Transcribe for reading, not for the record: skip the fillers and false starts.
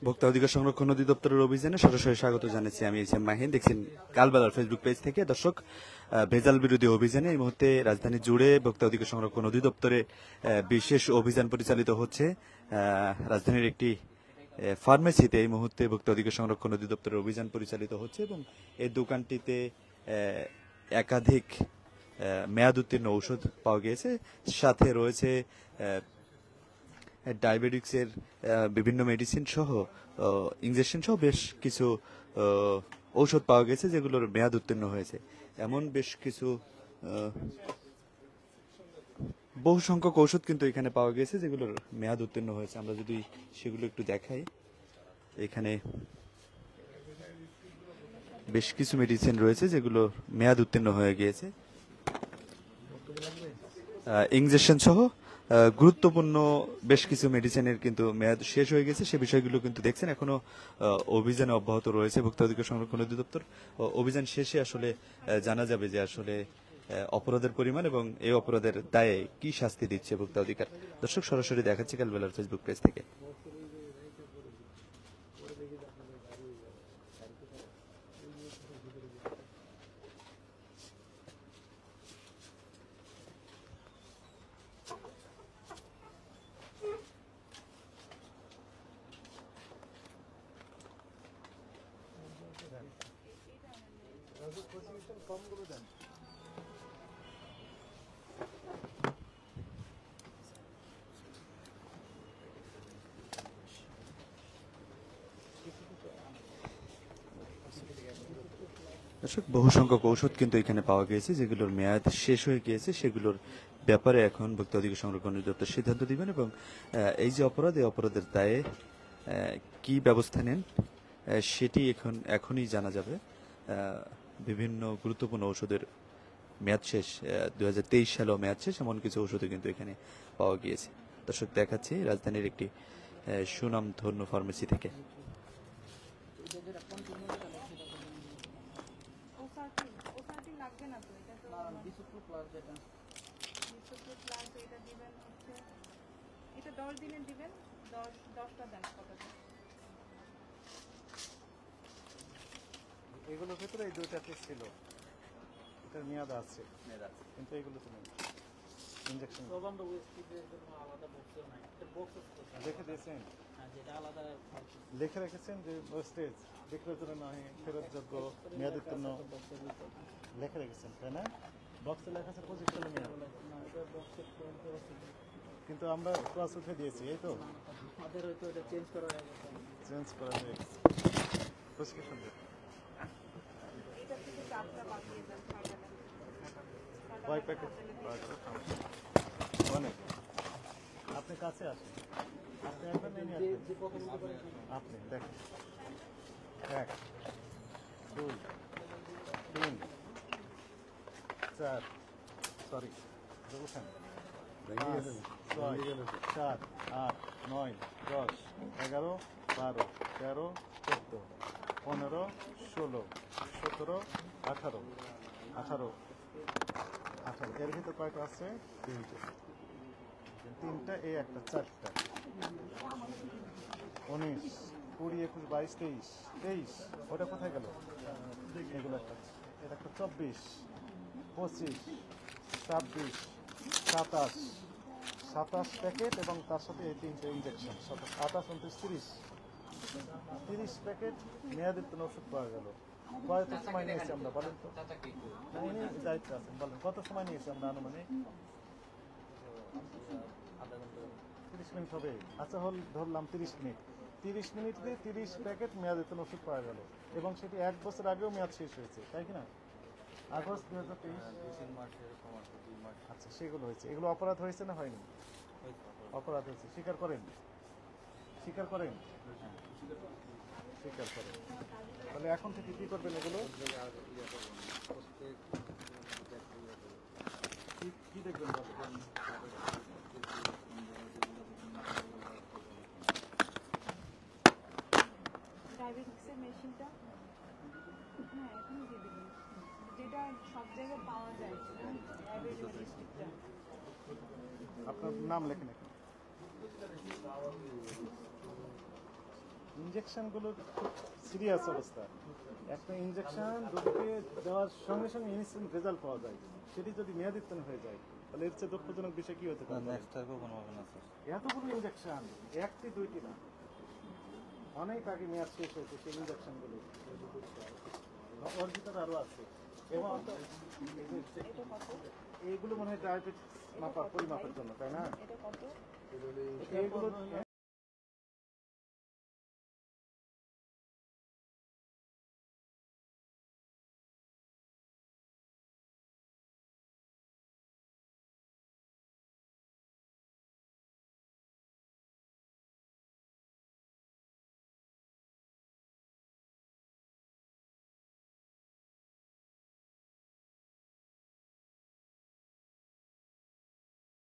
ভোক্তা অধিকার সংরক্ষণ অধিদপ্তরের অভিযানে সরাসরি স্বাগত জানাচ্ছি। আমি এইচ এম মাহিন, দেখছেন কালবেলার ফেসবুক পেজ থেকে। দর্শক, ভেজাল বিরোধী অভিযানে এই মুহূর্তে রাজধানী জুড়ে ভোক্তা অধিকার সংরক্ষণ অধিদপ্তরে বিশেষ অভিযান পরিচালিত হচ্ছে। রাজধানীর একটি ফার্মেসিতে এই মুহূর্তে ভোক্তা অধিকার সংরক্ষণ অধিদপ্তরের অভিযান পরিচালিত হচ্ছে এবং এই দোকানটিতে একাধিক মেয়াদ উত্তীর্ণ ঔষধ পাওয়া গিয়েছে। সাথে রয়েছে ডায়াবেটিক্সের বিভিন্ন মেডিসিন সহ ইনজেকশন সহ বেশ কিছু ঔষধ পাওয়া গেছে যেগুলোর মেয়াদ উত্তীর্ণ হয়েছে। এমন বেশ কিছু বহু সংখ্যক ঔষধ কিন্তু এখানে পাওয়া গেছে যেগুলোর মেয়াদ উত্তীর্ণ হয়েছে। আমরা যদি সেগুলো একটু দেখাই, এখানে বেশ কিছু মেডিসিন রয়েছে যেগুলো মেয়াদ উত্তীর্ণ হয়ে গিয়েছে, ইনজেকশন সহ গুরুত্বপূর্ণ বেশ কিছু মেডিসিনের কিন্তু মেয়াদ শেষ হয়ে গেছে। সে বিষয়গুলো কিন্তু দেখছেন। এখনো অভিযানে অব্যাহত রয়েছে ভোক্তা অধিকার সংরক্ষণ অধিদপ্তর। অভিযান শেষে আসলে জানা যাবে যে আসলে অপরাধের পরিমাণ এবং এই অপরাধের দায়ে কি শাস্তি দিচ্ছে ভোক্তা অধিকার। দর্শক, সরাসরি দেখাচ্ছি কালবেলার ফেসবুক পেজ থেকে। দর্শক, বহু সংখ্যক ঔষধ কিন্তু এখানে পাওয়া গিয়েছে যেগুলোর মেয়াদ শেষ হয়ে গিয়েছে। সেগুলোর ব্যাপারে এখন ভোক্তা অধিকার সংরক্ষণ অধিদপ্তর সিদ্ধান্ত দিবেন এবং এই যে অপরাধ, এই অপরাধের দায়ে কি ব্যবস্থা নেন সেটি এখনই জানা যাবে। বিভিন্ন গুরুত্বপূর্ণ ঔষধের মেয়াদ শেষ, 2023 সালেও মেয়াদ শেষ, এমন কিছু ঔষধও কিন্তু এখানে পাওয়া গিয়েছে। দর্শক, দেখাচ্ছি রাজধানীর একটি সুনামধন্য ফার্মেসি থেকে। এগুলোর ভিতরে এই দুইটা পিস ছিল, এটার মেয়াদ আছে কিন্তু এগুলো তো নেই। ইনজেকশন দেখে দিয়েছেন, লিখে রেখেছেন যে ওয়েস্টেজ বিক্রয়ের জন্য নয়, ফেরতযোগ্য, মেয়াদ উত্তীর্ণ লিখে রেখেছেন, তাই না? বক্সে লেখা আছে 25 সালে মেয়াদ, কিন্তু আমরা ক্লাস উঠে দিয়েছি, এই তো চেঞ্জ করা হয়ে গেছে। প্রেসক্রিপশন কয় প্যাকেট অনেক। আপনি কাছে আসেন, আপনি একবার নিয়ে আসবেন। আপনি দেখেন 1 2 3 4, সরি বুঝছেন, 5 6 7 8 9 10 11 12 13 14 15 16 17 18 18 এর ভিতর কয়টা আছে? 3টা, এই একটা 4টা, 19 20 21 22 23, ওটা কোথায় গেল? এগুলো একটা, এটা একটা 24 25 26 27 প্যাকেট এবং তার সাথে এই 3টে ইনজেকশন, 28 29 30 প্যাকেট মেয়াদোত্তীর্ণ ওষুধ পাওয়া গেল। কত সময় নিয়েছি আমরা বলেন তো? দায়িত্ব আছেন, বলেন কত সময় নিয়েছি আমরা? আনুমানিক 30 মিনিট হবে। আচ্ছা, ধরলাম 30 মিনিট। 30 মিনিট দিয়ে 30 প্যাকেট মেয়াদোত্তীর্ণ ওষুধ পাওয়া গেল এবং সেটি 1 বছর আগেও মেয়াদ শেষ হয়েছে, তাই কিনা? আগস্ট 2023। আচ্ছা, সেগুলো হয়েছে। এগুলো অপরাধ হয়েছে না হয়নি? অপরাধ হয়েছে। স্বীকার করেন? স্বীকার করেন? স্বীকার করেন। তাহলে এখন থেকে কি করবেন? এগুলো কি দেখবেন? ডায়াবেটিক্সের মেশিনটা, হ্যাঁ, এখন দিয়ে দেবেন, যেটা সব জায়গায় পাওয়া যায়। আপনার নাম লেখেন এখানে। ইঞ্জেকশনগুলোর খুব সিরিয়াস অবস্থা। একটা ইঞ্জেকশন রোগীকে দেওয়ার সঙ্গে সঙ্গে ইনস্ট্যান্ট রেজাল্ট পাওয়া যায়, সেটি যদি মেয়াদোত্তীর্ণ হয়ে যায় তাহলে এর চেয়ে দুঃখজনক বিষয় কি হতে পারে? এতগুলো ইঞ্জেকশন, একটি দুইটি না, অনেক আগে মেয়াদ শেষ হয়েছে সেই ইঞ্জেকশনগুলো, ওর ভিতরে আরো আছে। এবং এইগুলো মনে হয় ডায়াবেটিস মাপার পরিমাপের জন্য, তাই না? এটা কত? এইগুলো